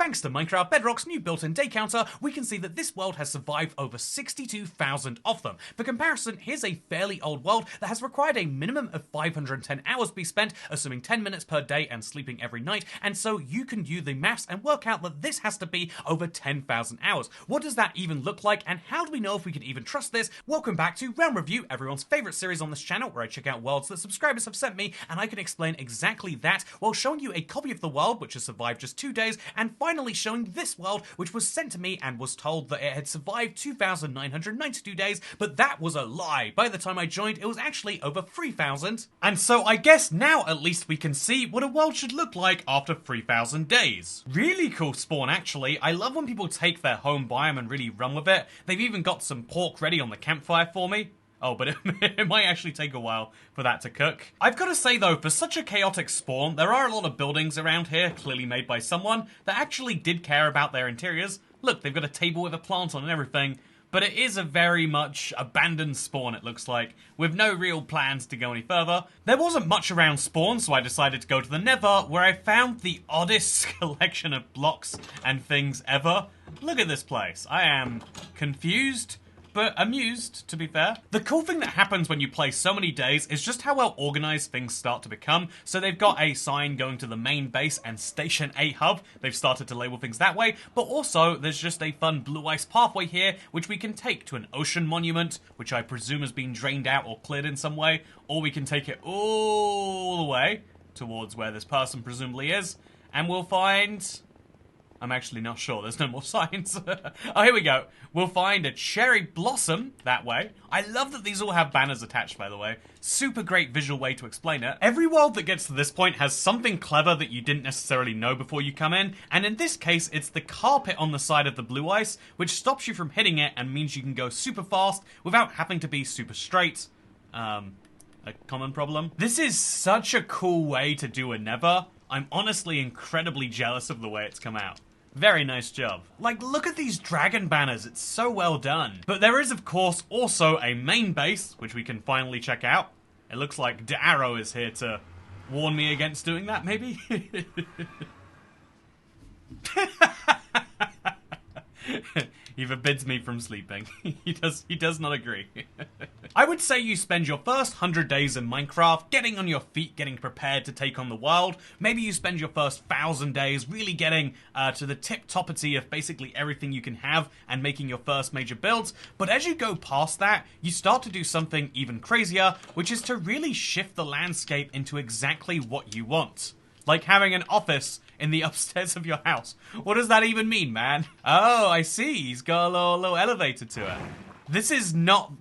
Thanks to Minecraft Bedrock's new built-in day counter, we can see that this world has survived over 62,000 of them. For comparison, here's a fairly old world that has required a minimum of 510 hours be spent, assuming 10 minutes per day and sleeping every night, and so you can do the maths and work out that this has to be over 10,000 hours. What does that even look like, and how do we know if we can even trust this? Welcome back to Realm Review, everyone's favourite series on this channel, where I check out worlds that subscribers have sent me, and I can explain exactly that while showing you a copy of the world which has survived just 2 days, and finally showing this world which was sent to me and was told that it had survived 2,992 days, but that was a lie. By the time I joined, it was actually over 3,000. And so I guess now at least we can see what a world should look like after 3,000 days. Really cool spawn, actually. I love when people take their home biome and really run with it. They've even got some pork ready on the campfire for me. Oh, but it might actually take a while for that to cook. I've got to say though, for such a chaotic spawn, there are a lot of buildings around here, clearly made by someone, that actually did care about their interiors. Look, they've got a table with a plant on and everything, but it is a very much abandoned spawn, it looks like, with no real plans to go any further. There wasn't much around spawn, so I decided to go to the Nether, where I found the oddest collection of blocks and things ever. Look at this place. I am confused, but amused, to be fair. The cool thing that happens when you play so many days is just how well organized things start to become. So they've got a sign going to the main base and Station A hub. They've started to label things that way, but also there's just a fun blue ice pathway here, which we can take to an ocean monument, which I presume has been drained out or cleared in some way, or we can take it all the way towards where this person presumably is, and we'll find... I'm actually not sure, there's no more signs. Oh, here we go. We'll find a cherry blossom that way. I love that these all have banners attached, by the way. Super great visual way to explain it. Every world that gets to this point has something clever that you didn't necessarily know before you come in, and in this case, it's the carpet on the side of the blue ice, which stops you from hitting it and means you can go super fast without having to be super straight. A common problem. This is such a cool way to do a Nether. I'm honestly incredibly jealous of the way it's come out. Very nice job. Like, look at these dragon banners, it's so well done. But there is, of course, also a main base, which we can finally check out. It looks like Arrow is here to warn me against doing that, maybe? He forbids me from sleeping. He does not agree. I would say you spend your first 100 days in Minecraft getting on your feet, getting prepared to take on the world. Maybe you spend your first 1,000 days really getting to the tip-toppity of basically everything you can have and making your first major builds. But as you go past that, you start to do something even crazier, which is to really shift the landscape into exactly what you want. Like having an office in the upstairs of your house. What does that even mean, man? Oh, I see. He's got a little elevator to it. This is not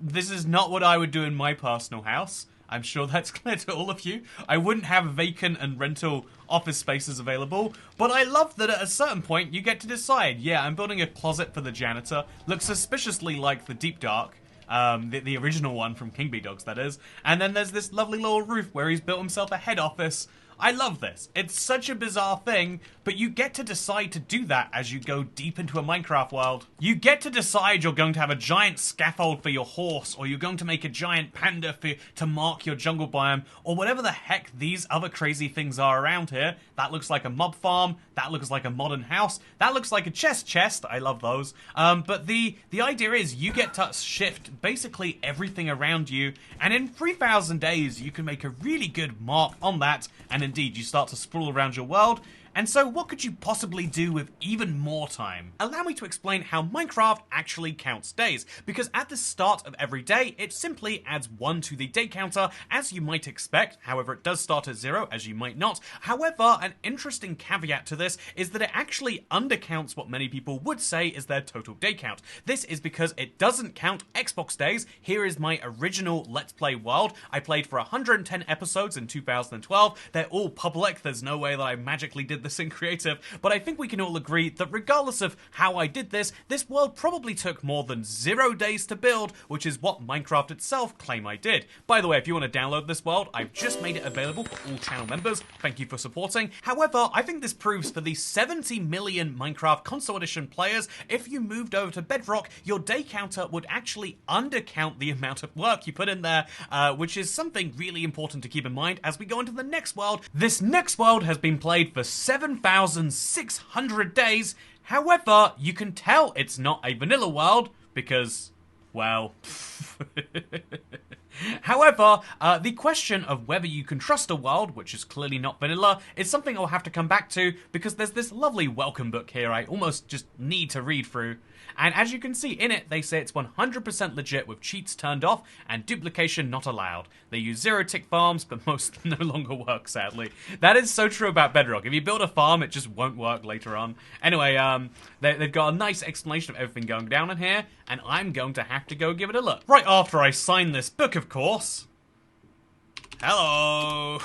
what I would do in my personal house. I'm sure that's clear to all of you. I wouldn't have vacant and rental office spaces available, but I love that at a certain point you get to decide, yeah, I'm building a closet for the janitor. Looks suspiciously like the Deep Dark. The original one from King Bee Dogs, that is. And then there's this lovely little roof where he's built himself a head office. I love this. It's such a bizarre thing, but you get to decide to do that as you go deep into a Minecraft world. You get to decide you're going to have a giant scaffold for your horse, or you're going to make a giant panda to mark your jungle biome, or whatever the heck these other crazy things are around here. That looks like a mob farm, that looks like a modern house, that looks like a chest, I love those. But the idea is you get to shift basically everything around you, and in 3,000 days you can make a really good mark on that, and indeed, you start to sprawl around your world. And so what could you possibly do with even more time? Allow me to explain how Minecraft actually counts days, because at the start of every day, it simply adds 1 to the day counter, as you might expect. However, it does start at 0, as you might not. However, an interesting caveat to this is that it actually undercounts what many people would say is their total day count. This is because it doesn't count Xbox days. Here is my original Let's Play world. I played for 110 episodes in 2012. They're all public. There's no way that I magically did this in creative, but I think we can all agree that regardless of how I did this world probably took more than 0 days to build, which is what Minecraft itself claim I did. By the way, if you want to download this world, I've just made it available for all channel members. Thank you for supporting. However, I think this proves for the 70 million Minecraft Console Edition players, if you moved over to Bedrock, your day counter would actually undercount the amount of work you put in there, which is something really important to keep in mind as we go into the next world. This next world has been played for 7,600 days. However, you can tell it's not a vanilla world because, well... However, the question of whether you can trust a world, which is clearly not vanilla, is something I'll have to come back to because there's this lovely welcome book here I almost just need to read through. And as you can see in it, they say it's 100% legit with cheats turned off and duplication not allowed. They use zero-tick farms, but most no longer work, sadly. That is so true about Bedrock. If you build a farm, it just won't work later on. Anyway, they've got a nice explanation of everything going down in here, and I'm going to have to go give it a look. Right after I sign this book, of course. Hello!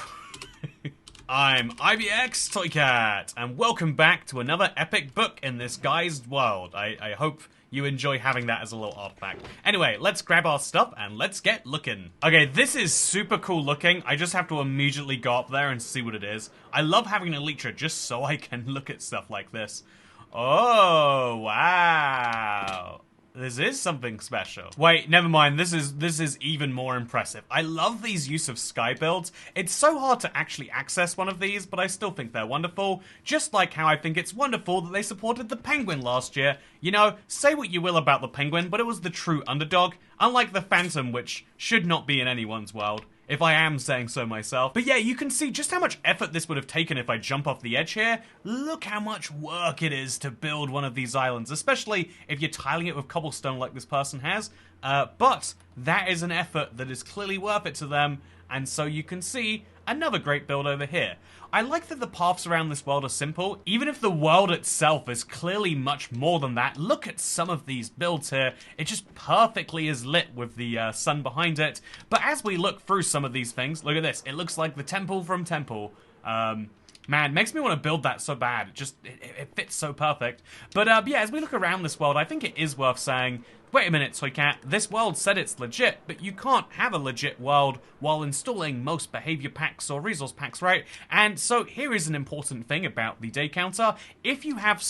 I'm IBX Toycat, and welcome back to another epic book in this guy's world. I hope you enjoy having that as a little artifact. Anyway, let's grab our stuff and let's get looking. Okay, this is super cool looking. I just have to immediately go up there and see what it is. I love having an elytra just so I can look at stuff like this. Oh, wow. This is something special. Wait, never mind. This is even more impressive. I love these use of sky builds. It's so hard to actually access one of these, but I still think they're wonderful. Just like how I think it's wonderful that they supported the Penguin last year. You know, say what you will about the Penguin, but it was the true underdog, unlike the Phantom, which should not be in anyone's world. If I am saying so myself. But yeah, you can see just how much effort this would have taken if I jump off the edge here. Look how much work it is to build one of these islands, especially if you're tiling it with cobblestone like this person has. But that is an effort that is clearly worth it to them, and so you can see another great build over here. I like that the paths around this world are simple, even if the world itself is clearly much more than that. Look at some of these builds here. It just perfectly is lit with the sun behind it. But as we look through some of these things, look at this. It looks like the temple from Temple. Man, makes me want to build that so bad. It fits so perfect. But yeah, as we look around this world, I think it is worth saying, wait a minute, Toycat, this world said it's legit, but you can't have a legit world while installing most behavior packs or resource packs, right? And so here is an important thing about the day counter. If you have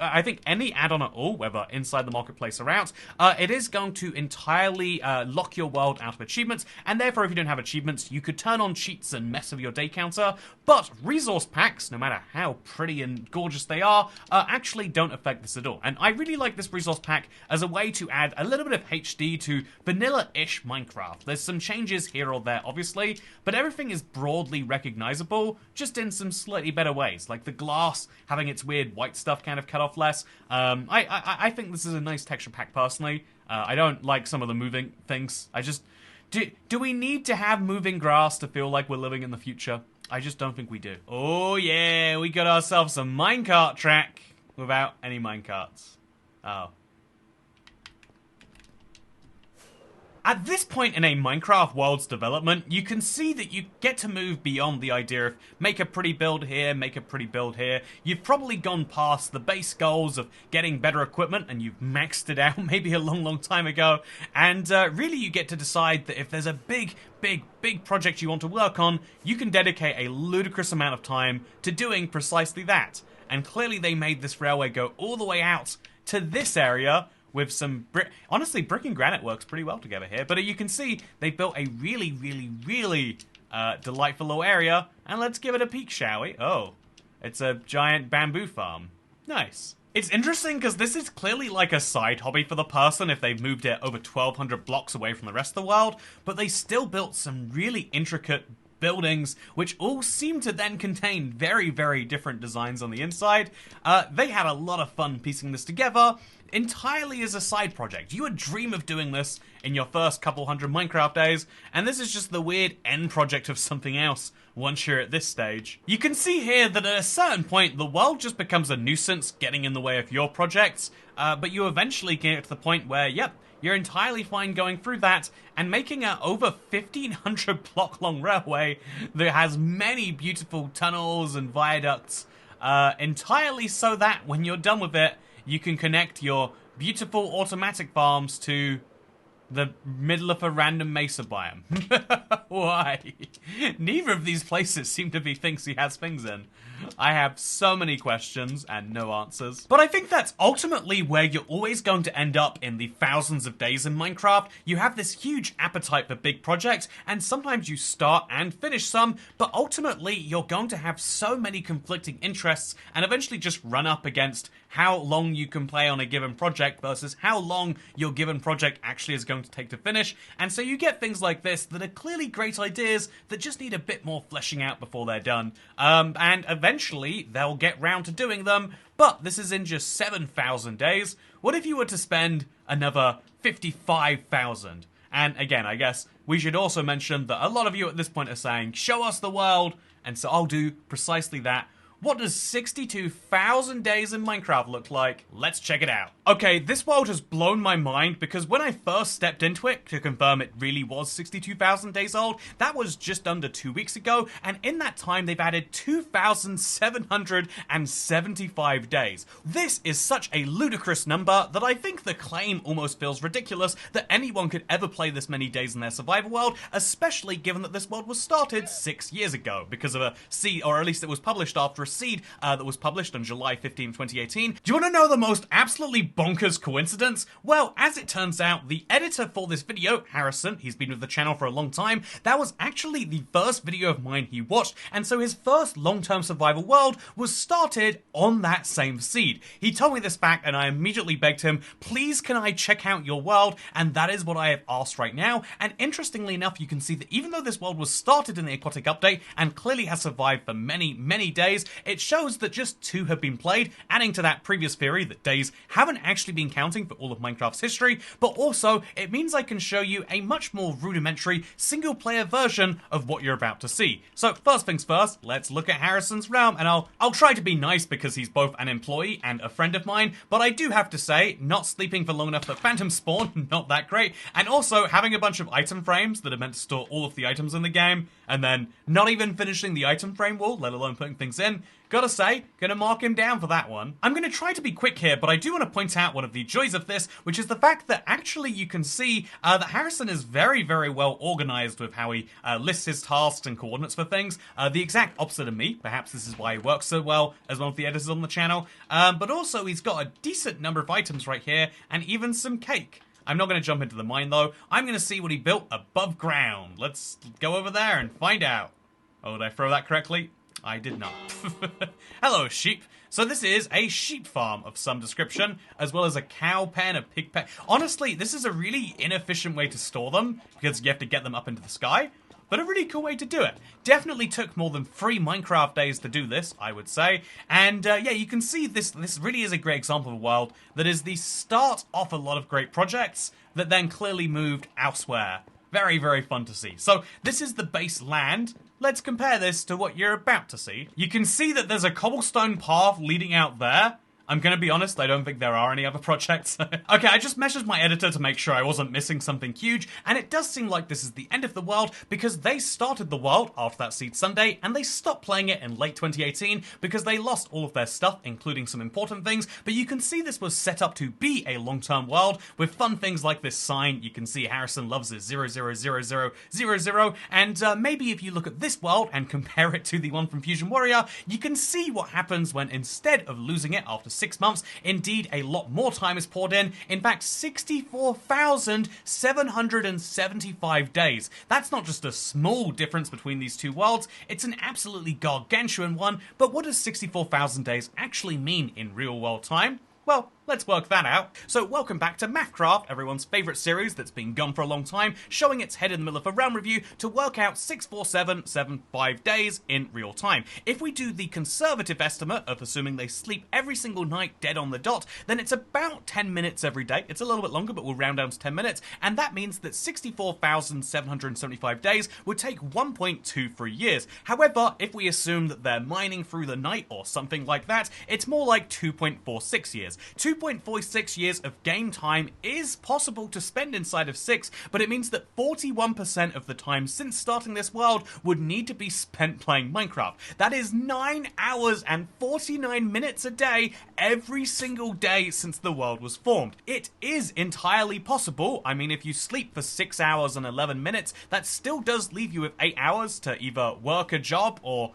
I think any add-on at all, whether inside the marketplace or out, it is going to entirely lock your world out of achievements, and therefore if you don't have achievements, you could turn on cheats and mess with your day counter, but resource packs, no matter how pretty and gorgeous they are, actually don't affect this at all. And I really like this resource pack as a way to add a little bit of HD to vanilla-ish Minecraft. There's some changes here or there, obviously, but everything is broadly recognizable, just in some slightly better ways, like the glass having its weird white stuff kind of cut off less. I think this is a nice texture pack, personally. I don't like some of the moving things. Do we need to have moving grass to feel like we're living in the future? I just don't think we do. Oh yeah, we got ourselves a minecart track without any minecarts. Oh. At this point in a Minecraft world's development, you can see that you get to move beyond the idea of make a pretty build here, make a pretty build here. You've probably gone past the base goals of getting better equipment and you've maxed it out maybe a long time ago. And really you get to decide that if there's a big project you want to work on, you can dedicate a ludicrous amount of time to doing precisely that. And clearly they made this railway go all the way out to this area, with some brick. Honestly, brick and granite works pretty well together here. But you can see they built a really delightful little area. And let's give it a peek, shall we? Oh, it's a giant bamboo farm. Nice. It's interesting because this is clearly like a side hobby for the person if they've moved it over 1,200 blocks away from the rest of the world. But they still built some really intricate buildings, which all seem to then contain very different designs on the inside. They had a lot of fun piecing this together, entirely as a side project. You would dream of doing this in your first couple hundred Minecraft days, and this is just the weird end project of something else once you're at this stage. You can see here that at a certain point, the world just becomes a nuisance getting in the way of your projects, but you eventually get to the point where, yep, you're entirely fine going through that and making a over 1,500 block long railway that has many beautiful tunnels and viaducts, entirely so that when you're done with it, you can connect your beautiful automatic farms to The middle of a random mesa biome. Why? Neither of these places seem to be things he has things in. I have so many questions and no answers. But I think that's ultimately where you're always going to end up in the thousands of days in Minecraft. You have this huge appetite for big projects, and sometimes you start and finish some, but ultimately you're going to have so many conflicting interests and eventually just run up against how long you can play on a given project versus how long your given project actually is going to take to finish. And so you get things like this that are clearly great ideas that just need a bit more fleshing out before they're done. And eventually they'll get round to doing them, but this is in just 7,000 days. What if you were to spend another 55,000? And again, I guess we should also mention that a lot of you at this point are saying, show us the world, and so I'll do precisely that. What does 62,000 days in Minecraft look like? Let's check it out. Okay, this world has blown my mind because when I first stepped into it to confirm it really was 62,000 days old, that was just under 2 weeks ago, and in that time they've added 2,775 days. This is such a ludicrous number that I think the claim almost feels ridiculous that anyone could ever play this many days in their survival world, especially given that this world was started 6 years ago because of a seed, or at least it was published after a seed that was published on July 15, 2018. Do you want to know the most absolutely bonkers coincidence? Well, as it turns out, the editor for this video, Harrison, he's been with the channel for a long time, that was actually the first video of mine he watched, and so his first long-term survival world was started on that same seed. He told me this fact, and I immediately begged him, please can I check out your world? And that is what I have asked right now, and interestingly enough, you can see that even though this world was started in the Aquatic Update, and clearly has survived for many, many days, it shows that just 2 have been played, adding to that previous theory that days haven't actually been counting for all of Minecraft's history, but also it means I can show you a much more rudimentary single-player version of what you're about to see. So first things first, let's look at Harrison's realm, and I'll try to be nice because he's both an employee and a friend of mine, but I do have to say, not sleeping for long enough for Phantom Spawn, not that great, and also having a bunch of item frames that are meant to store all of the items in the game, and then not even finishing the item frame wall, let alone putting things in. Gotta say, gonna mark him down for that one. I'm gonna try to be quick here, but I do want to point out one of the joys of this, which is the fact that actually you can see that Harrison is very, very well organized with how he lists his tasks and coordinates for things. The exact opposite of me. Perhaps this is why he works so well as one of the editors on the channel. But also he's got a decent number of items right here, and even some cake. I'm not going to jump into the mine though. I'm going to see what he built above ground. Let's go over there and find out. Oh, did I throw that correctly? I did not. Hello, sheep. So this is a sheep farm of some description, as well as a cow pen, a pig pen. Honestly, this is a really inefficient way to store them, because you have to get them up into the sky, but a really cool way to do it. Definitely took more than 3 Minecraft days to do this, I would say. And yeah, you can see this really is a great example of a world that is the start of a lot of great projects that then clearly moved elsewhere. Very, very fun to see. So this is the base land. Let's compare this to what you're about to see. You can see that there's a cobblestone path leading out there. I'm gonna be honest, I don't think there are any other projects. Okay, I just measured my editor to make sure I wasn't missing something huge, and it does seem like this is the end of the world because they started the world after that Seed Sunday, and they stopped playing it in late 2018 because they lost all of their stuff, including some important things, but you can see this was set up to be a long-term world with fun things like this sign. You can see Harrison loves his 00000, and maybe if you look at this world and compare it to the one from Fusion Warrior, you can see what happens when instead of losing it after 6 months, indeed a lot more time is poured in. In fact, 64,775 days. That's not just a small difference between these two worlds, it's an absolutely gargantuan one, but what does 64,000 days actually mean in real world time? Well, let's work that out. So welcome back to Mathcraft, everyone's favourite series that's been gone for a long time, showing its head in the middle of a realm review to work out 64775 days in real time. If we do the conservative estimate of assuming they sleep every single night dead on the dot, then it's about 10 minutes every day. It's a little bit longer, but we'll round down to 10 minutes, and that means that 64,775 days would take 1.23 years. However, if we assume that they're mining through the night or something like that, it's more like 2.46 years. 2.46 years of game time is possible to spend inside of 6, but it means that 41% of the time since starting this world would need to be spent playing Minecraft. That is 9 hours and 49 minutes a day every single day since the world was formed. It is entirely possible. I mean, if you sleep for 6 hours and 11 minutes, that still does leave you with 8 hours to either work a job or,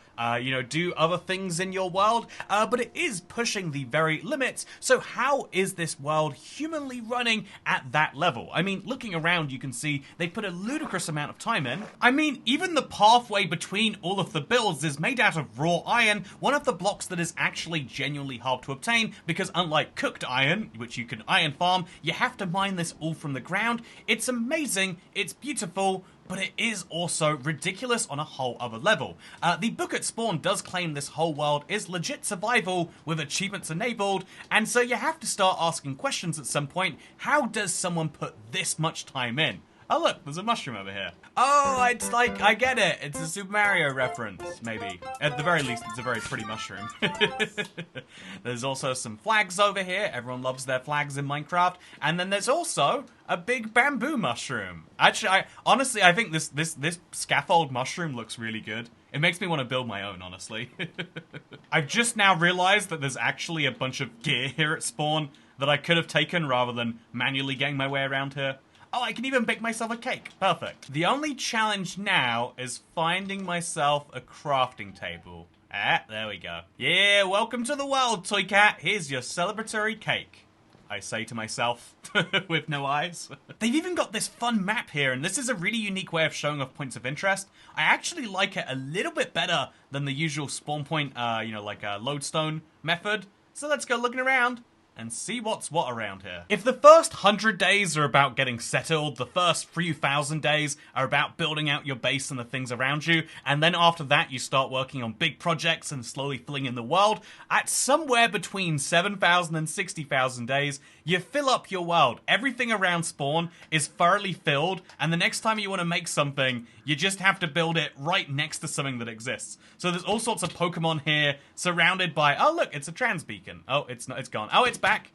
do other things in your world, but it is pushing the very limits. So how is this world humanly running at that level? I mean, looking around, you can see they put a ludicrous amount of time in. I mean, even the pathway between all of the builds is made out of raw iron, one of the blocks that is actually genuinely hard to obtain, because unlike cooked iron, which you can iron farm, you have to mine this all from the ground. It's amazing, it's beautiful, but it is also ridiculous on a whole other level. The book at Spawn does claim this whole world is legit survival with achievements enabled, and so you have to start asking questions at some point. How does someone put this much time in? Oh look, there's a mushroom over here. Oh, it's like, I get it. It's a Super Mario reference, maybe. At the very least, it's a very pretty mushroom. There's also some flags over here. Everyone loves their flags in Minecraft. And then there's also a big bamboo mushroom. Actually, honestly, I think this scaffold mushroom looks really good. It makes me want to build my own, honestly. I've just now realized that there's actually a bunch of gear here at Spawn that I could have taken rather than manually getting my way around here. Oh, I can even bake myself a cake. Perfect. The only challenge now is finding myself a crafting table. Ah, there we go. Yeah, welcome to the world, Toy Cat. Here's your celebratory cake, I say to myself, with no eyes. They've even got this fun map here, and this is a really unique way of showing off points of interest. I actually like it a little bit better than the usual spawn point, lodestone method. So let's go looking around and see what's what around here. If the first 100 days are about getting settled, the first few thousand days are about building out your base and the things around you, and then after that you start working on big projects and slowly filling in the world, at somewhere between 7,000 and 60,000 days, you fill up your world. Everything around Spawn is thoroughly filled, and the next time you want to make something, you just have to build it right next to something that exists. So there's all sorts of Pokemon here, surrounded by, oh look, it's a trans beacon. Oh, it's not, it's gone. Oh, it's back.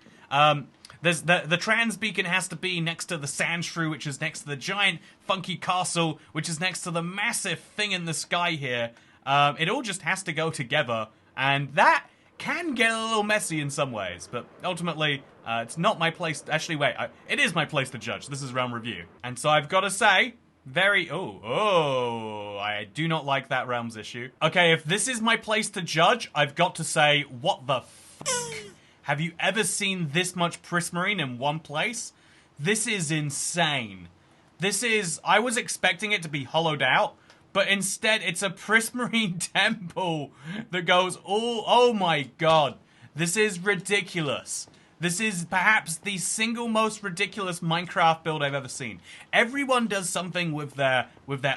There's the trans beacon has to be next to the sand shrew, which is next to the giant funky castle, which is next to the massive thing in the sky here. It all just has to go together, and that can get a little messy in some ways, but ultimately, it's not my place. Actually, wait, it is my place to judge. This is Realm Review. And so I've got to say, I do not like that Realms issue. Okay, if this is my place to judge, I've got to say, what the fuck? Have you ever seen this much prismarine in one place? This is insane. I was expecting it to be hollowed out, but instead it's a prismarine temple that goes oh my god. This is ridiculous. This is perhaps the single most ridiculous Minecraft build I've ever seen. Everyone does something with their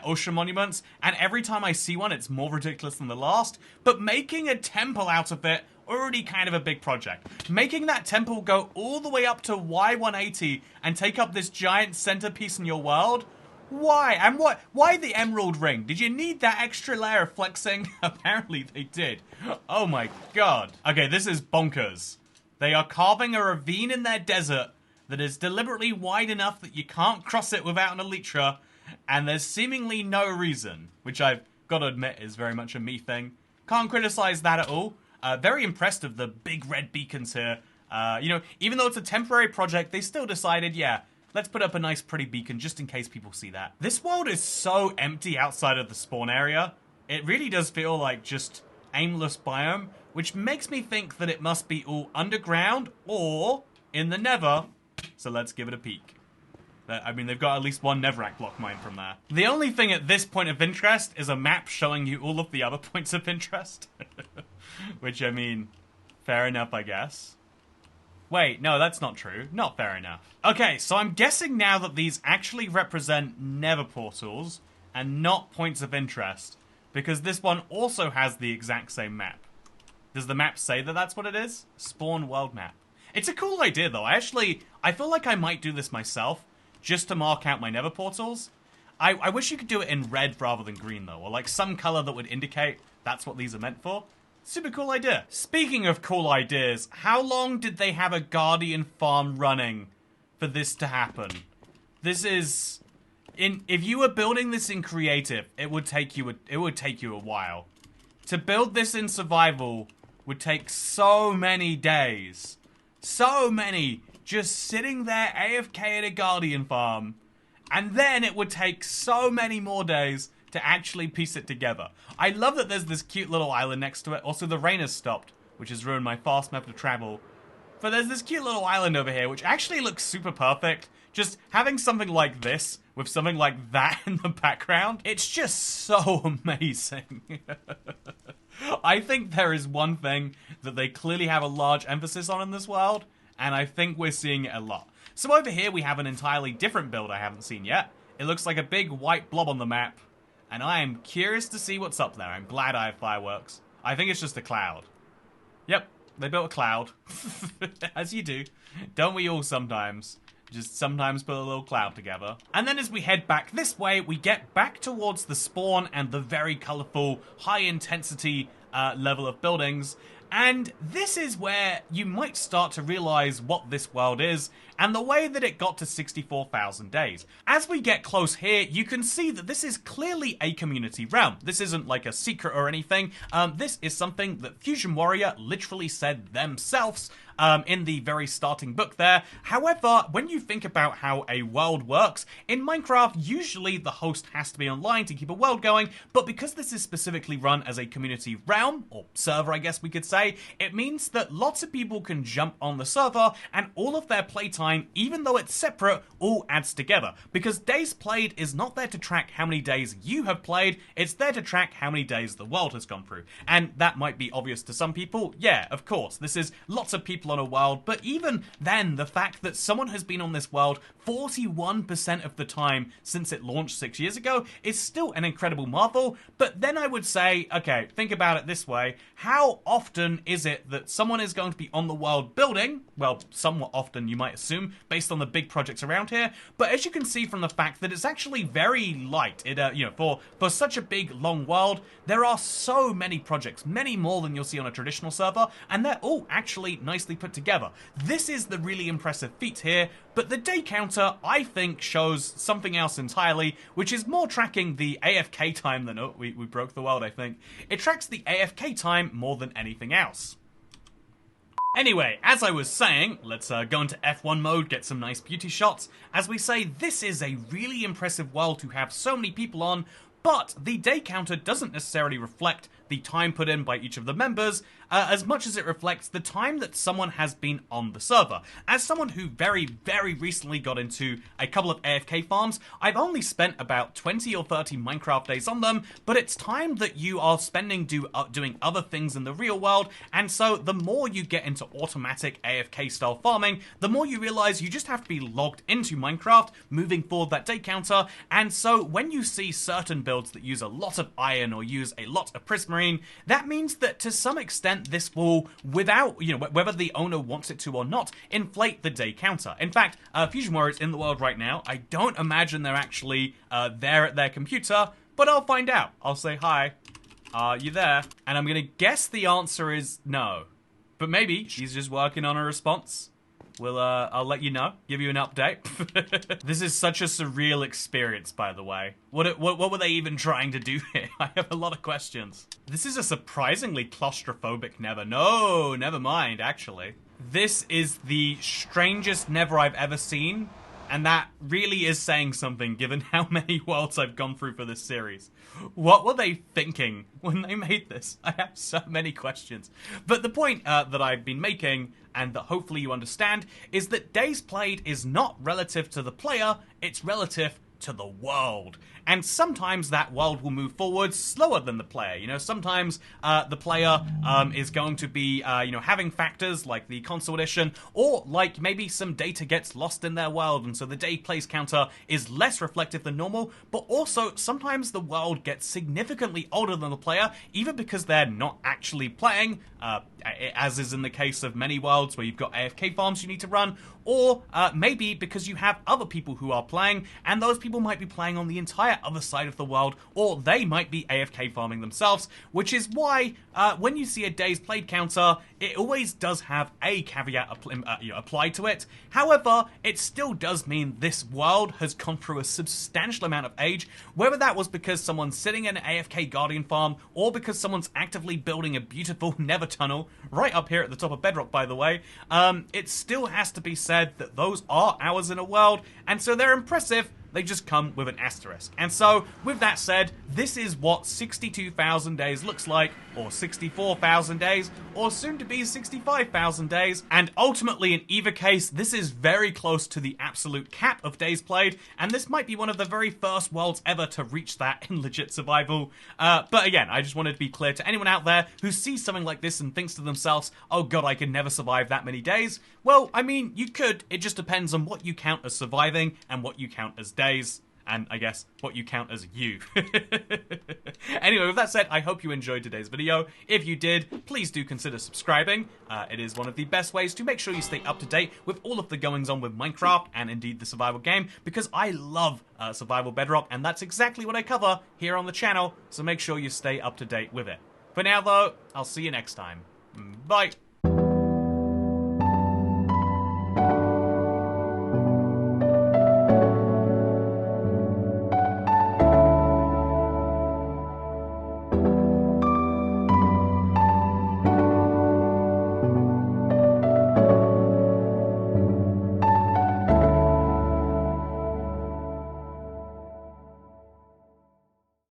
ocean monuments, and every time I see one, it's more ridiculous than the last. But making a temple out of it, already kind of a big project. Making that temple go all the way up to Y180 and take up this giant centerpiece in your world? Why? And what? Why the emerald ring? Did you need that extra layer of flexing? Apparently they did. Oh my god. Okay, this is bonkers. They are carving a ravine in their desert that is deliberately wide enough that you can't cross it without an elytra, and there's seemingly no reason, which I've got to admit is very much a me thing. Can't criticize that at all. Very impressed of the big red beacons here. Even though it's a temporary project, they still decided, yeah, let's put up a nice pretty beacon just in case people see that. This world is so empty outside of the spawn area. It really does feel like just aimless biome, which makes me think that it must be all underground or in the nether. So let's give it a peek. I mean, they've got at least one netherrack block mine from there. The only thing at this point of interest is a map showing you all of the other points of interest. Which, I mean, fair enough, I guess. Wait, no, that's not true. Not fair enough. Okay, so I'm guessing now that these actually represent nether portals and not points of interest, because this one also has the exact same map. Does the map say that that's what it is? Spawn world map. It's a cool idea, though. I feel like I might do this myself, just to mark out my nether portals. I wish you could do it in red rather than green, though, or like some color that would indicate that's what these are meant for. Super cool idea. Speaking of cool ideas, how long did they have a Guardian farm running for this to happen? This is... If you were building this in creative, it would take you a while. To build this in survival would take so many days. So many. Just sitting there AFK at a Guardian farm. And then it would take so many more days to actually piece it together. I love that there's this cute little island next to it. Also, the rain has stopped, which has ruined my fast method of travel. But there's this cute little island over here, which actually looks super perfect. Just having something like this, with something like that in the background, it's just so amazing. I think there is one thing that they clearly have a large emphasis on in this world, and I think we're seeing it a lot. So over here we have an entirely different build I haven't seen yet. It looks like a big white blob on the map, and I am curious to see what's up there. I'm glad I have fireworks. I think it's just a cloud. Yep, they built a cloud. As you do. Don't we all sometimes? Just sometimes put a little cloud together. And then as we head back this way, we get back towards the spawn and the very colourful, high-intensity level of buildings. And this is where you might start to realise what this world is, and the way that it got to 64,000 days. As we get close here, you can see that this is clearly a community realm. This isn't like a secret or anything. This is something that Fusion Warrior literally said themselves in the very starting book there. However, when you think about how a world works, in Minecraft, usually the host has to be online to keep a world going, but because this is specifically run as a community realm, or server I guess we could say, it means that lots of people can jump on the server, and all of their playtime, even though it's separate, all adds together. Because days played is not there to track how many days you have played, it's there to track how many days the world has gone through. And that might be obvious to some people. Yeah, of course, this is lots of people on a world, but even then, the fact that someone has been on this world 41% of the time since it launched 6 years ago is still an incredible marvel. But then I would say, okay, think about it this way. How often is it that someone is going to be on the world building? Well, somewhat often, you might assume, based on the big projects around here. But as you can see from the fact that it's actually very light, for such a big, long world, there are so many projects, many more than you'll see on a traditional server, and they're all actually nicely put together. This is the really impressive feat here, but the day counter, I think, shows something else entirely, which is more tracking the AFK time than... Oh, we broke the world, I think. It tracks the AFK time more than anything else. Anyway, as I was saying, let's go into F1 mode, get some nice beauty shots. As we say, this is a really impressive world to have so many people on, but the day counter doesn't necessarily reflect the time put in by each of the members, as much as it reflects the time that someone has been on the server. As someone who very, very recently got into a couple of AFK farms, I've only spent about 20 or 30 Minecraft days on them, but it's time that you are spending doing other things in the real world, and so the more you get into automatic AFK style farming, the more you realize you just have to be logged into Minecraft, moving forward that day counter, and so when you see certain builds that use a lot of iron or use a lot of prismarine, that means that to some extent this will, without, whether the owner wants it to or not, inflate the day counter. In fact, Fusion Warrior is in the world right now. I don't imagine they're actually there at their computer, but I'll find out. I'll say, hi, are you there? And I'm gonna guess the answer is no. But maybe she's just working on a response. I'll let you know, give you an update. This is such a surreal experience, by the way. What were they even trying to do here? I have a lot of questions. This is a surprisingly claustrophobic Nether. No, never mind, actually. This is the strangest Nether I've ever seen, and that really is saying something given how many worlds I've gone through for this series. What were they thinking when they made this? I have so many questions. But the point that I've been making, and that hopefully you understand, is that days played is not relative to the player, it's relative to the world. And sometimes that world will move forward slower than the player. Sometimes the player is going to be, having factors like the console edition, or like maybe some data gets lost in their world, and so the day plays counter is less reflective than normal, but also sometimes the world gets significantly older than the player, either because they're not actually playing, as is in the case of many worlds where you've got AFK farms you need to run, or maybe because you have other people who are playing, and those people people might be playing on the entire other side of the world, or they might be AFK farming themselves, which is why when you see a days played counter, it always does have a caveat applied to it. However, it still does mean this world has gone through a substantial amount of age, whether that was because someone's sitting in an AFK Guardian farm, or because someone's actively building a beautiful Nether tunnel, right up here at the top of Bedrock, by the way. It still has to be said that those are hours in a world, and so they're impressive. They just come with an asterisk. And so, with that said, this is what 62,000 days looks like, or 64,000 days, or soon to be 65,000 days. And ultimately, in either case, this is very close to the absolute cap of days played, and this might be one of the very first worlds ever to reach that in legit survival. But again, I just wanted to be clear to anyone out there who sees something like this and thinks to themselves, oh god, I could never survive that many days. Well, I mean, you could. It just depends on what you count as surviving and what you count as days, and I guess what you count as you. Anyway, with that said, I hope you enjoyed today's video. If you did, please do consider subscribing. It is one of the best ways to make sure you stay up to date with all of the goings on with Minecraft and indeed the survival game, because I love survival Bedrock, and that's exactly what I cover here on the channel, so make sure you stay up to date with it. For now though, I'll see you next time. Bye!